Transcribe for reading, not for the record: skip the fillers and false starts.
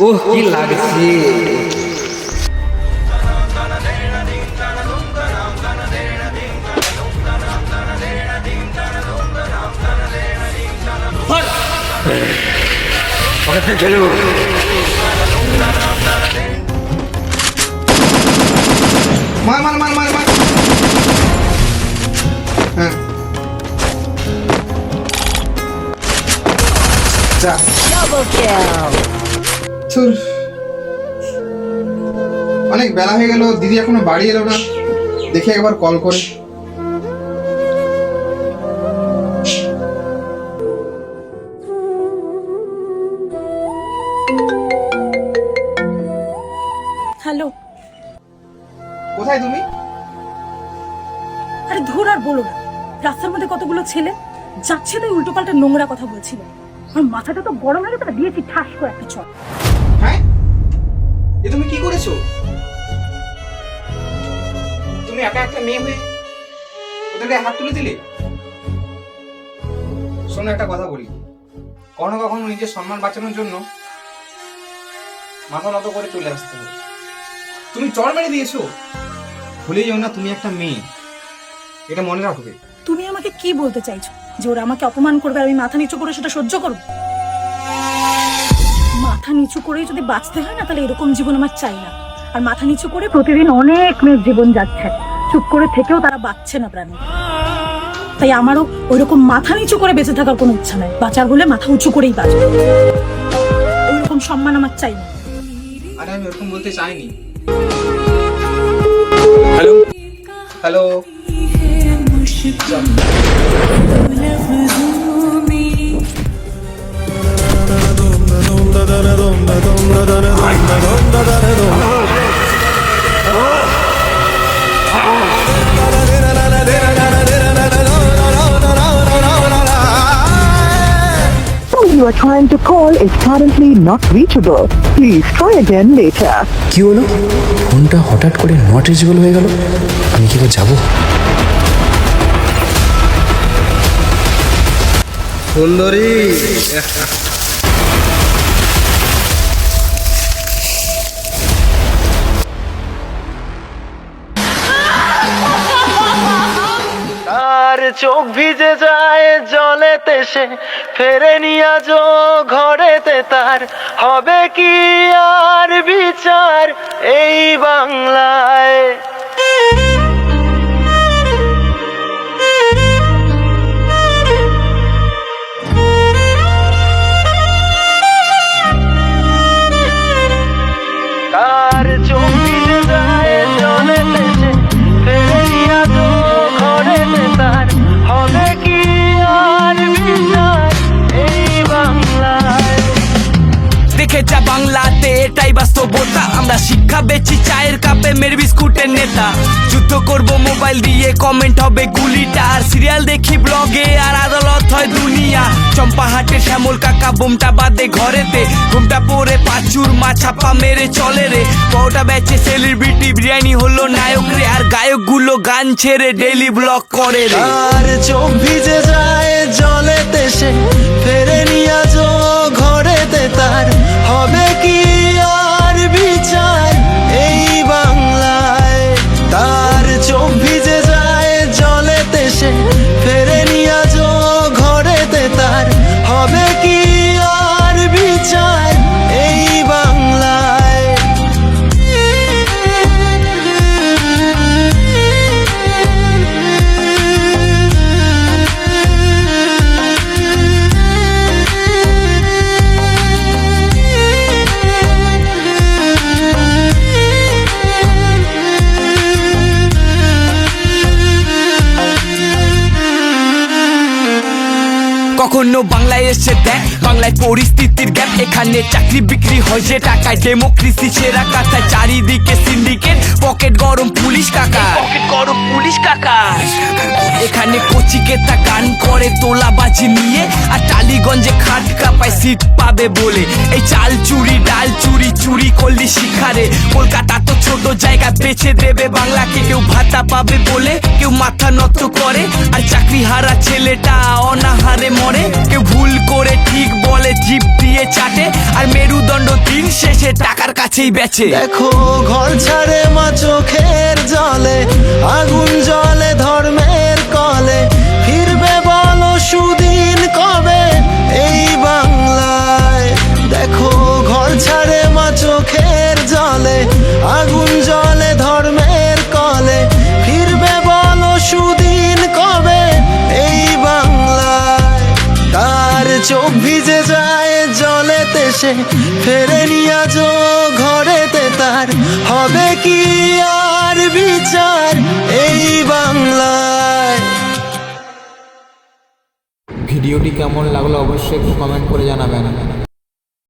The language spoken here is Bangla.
ওহ কি লাগছে। মার মার মার মার মার। হ্যাঁ যা। ধুর, অনেক বেলা হয়ে গেল, দিদি এখনো বাড়ি এলো না। দেখি একবার কল করে। হ্যালো। কোথায় তুমি? আরে ধুর আর বলো না, রাস্তার মধ্যে কতগুলো ছেলে যাচ্ছে তাই উল্টোপাল্টা নোংরা কথা বলছিল। আমার মাথাটা তো গরম হয়ে গেছে, দিয়েছি ঠাস করে একটা চট। হ্যাঁ, এ তুমি কি করেছো? তুমি একা একটা মেয়ে হয়ে ওদেরকে হাত তুলে দিলে? শোনো, একটা কথা বলি, কখনো কখনো নিজের সম্মান বাঁচানোর জন্য মাথা নত করে চলে আসতে হবে। তুমি চড় মেরে দিয়েছো, ভুলে যাও না তুমি একটা মেয়ে, এটা মনে রাখবে। তুমি আমাকে কি বলতে চাইছো? যে ওরা আমাকে অপমান করবে আর আমি মাথা নিচু করে সেটা সহ্য করব? মাথা নিচু করেই যদি বাঁচতে হয় না, তাহলে এরকম জীবন আমার চাই না। আর মাথা নিচু করে প্রতিদিন অনেক মেয়ের জীবন যাচ্ছে, চুপ করে থেকেও তারা বাঁচছে না প্রাণী। তাই আমারও ওইরকম মাথা নিচু করে বেঁচে থাকার কোনো ইচ্ছা নাই। বাঁচার হলে মাথা উঁচু করেই বাঁচবে। ওইরকম সম্মান আমার চাই না। আরে আমি ওরকম বলতে চাইনি। Hello hello. You are trying to call is currently not reachable. Please try again later. কি হলো, ফোনটা হঠাৎ করে নট রিচেবল হয়ে গেল? আমি কি যাব? সুন্দরী, আর চোখ ভিজে যায় জলেতে, সে ফেরে নিয়ে যো ঘরেতে, তার হবে কি আর বিচার এই বাংলায়? কার চোখ ভিজে যায় জলেতে, সে ফেরে নিয়ে যো ঘরেতে, তার হবে কি আর বিচার এই বাংলায়? দেখে যা বাংলাতে এটাই বাস্তবতা। আমরা শিক্ষা বেচি চায়ের কাপে, মের বিস্কুটের নেতা। যুদ্ধ করব মোবাইল দিয়ে, কমেন্ট হবে গুলিটা। আর সিরিয়াল দেখি ব্লগে, আর আদালত হয় দুনিয়া। চম্পাহাটের শ্যামল কাকা বোমটা বাদে ঘরেতে, ঘুমটা পরে পাচুর মা ছাপা মেরে চলে রে। বউটা বেচে সেলিব্রিটি, বিরিয়ানি হলো নায়ক রে। আর গায়কগুলো গান ছেড়ে ডেইলি ব্লগ করে রে। আর চোখ ভিজে যায় জলেতে, সে ফেরে নিয়ে যো ঘরেতে, তার হবে কি আর বিচার এই বাংলায়? তার চোখ ভিজে যায় জলেতে, সে ফেরে নিয়ে যো ঘরেতে, তার হবে কি আর বিচার এই বাংলায়? কখনো বাংলায় এসে দেখ বাংলায় পরিস্থিতির গ্যাপ। এখানে চাকরি বিক্রি হয় যে টাকায়, ডেমোক্রেসি সেরা কাথায়। চারিদিকে সিন্ডিকেট, পকেট গরম পুলিশ কাকা, পকেট গরম পুলিশ কাকা। এখানে কচিকেতা গান করে তোলাবাজি নিয়ে, আর টালিগঞ্জে খাট কাপায় সিট পাবে বলে। এই চাল চুরি ডাল চুরি, চুরি করলি শিখারে। কলকাতা তো ছোট জায়গা, বেছে দেবে বাংলাকে। কেউ ভাতা পাবে বলে কেউ মাথা নত করে, আর চাকরি হারা ছেলেটা অনাহারে মরে। কেউ ভুল করে ঠিক বলে জিভ দিয়ে চাটে, আর মেরুদণ্ড দিন শেষে টাকার কাছেই বেচে। দেখো ঘর ছাড়ে মা চোখের জলে, আগুন জলে ধর্মের কলে, ফিরবে বলো সুদিন কবে এই বাংলায়। দেখো ঘর ছাড়ে মা চোখের জলে, আগুন জলে ধর্মের কলে, ফিরবে বলো সুদিন কবে এই বাংলায়। তার চোখ ভিজে যায় জলেতে, সে ফেরে নিয়ে আজো ঘরেতে, তার হবে কি আর বিচার এই বাংলায়। ভিডিওটি কেমন লাগলো অবশ্যই কমেন্ট করে জানাবেন।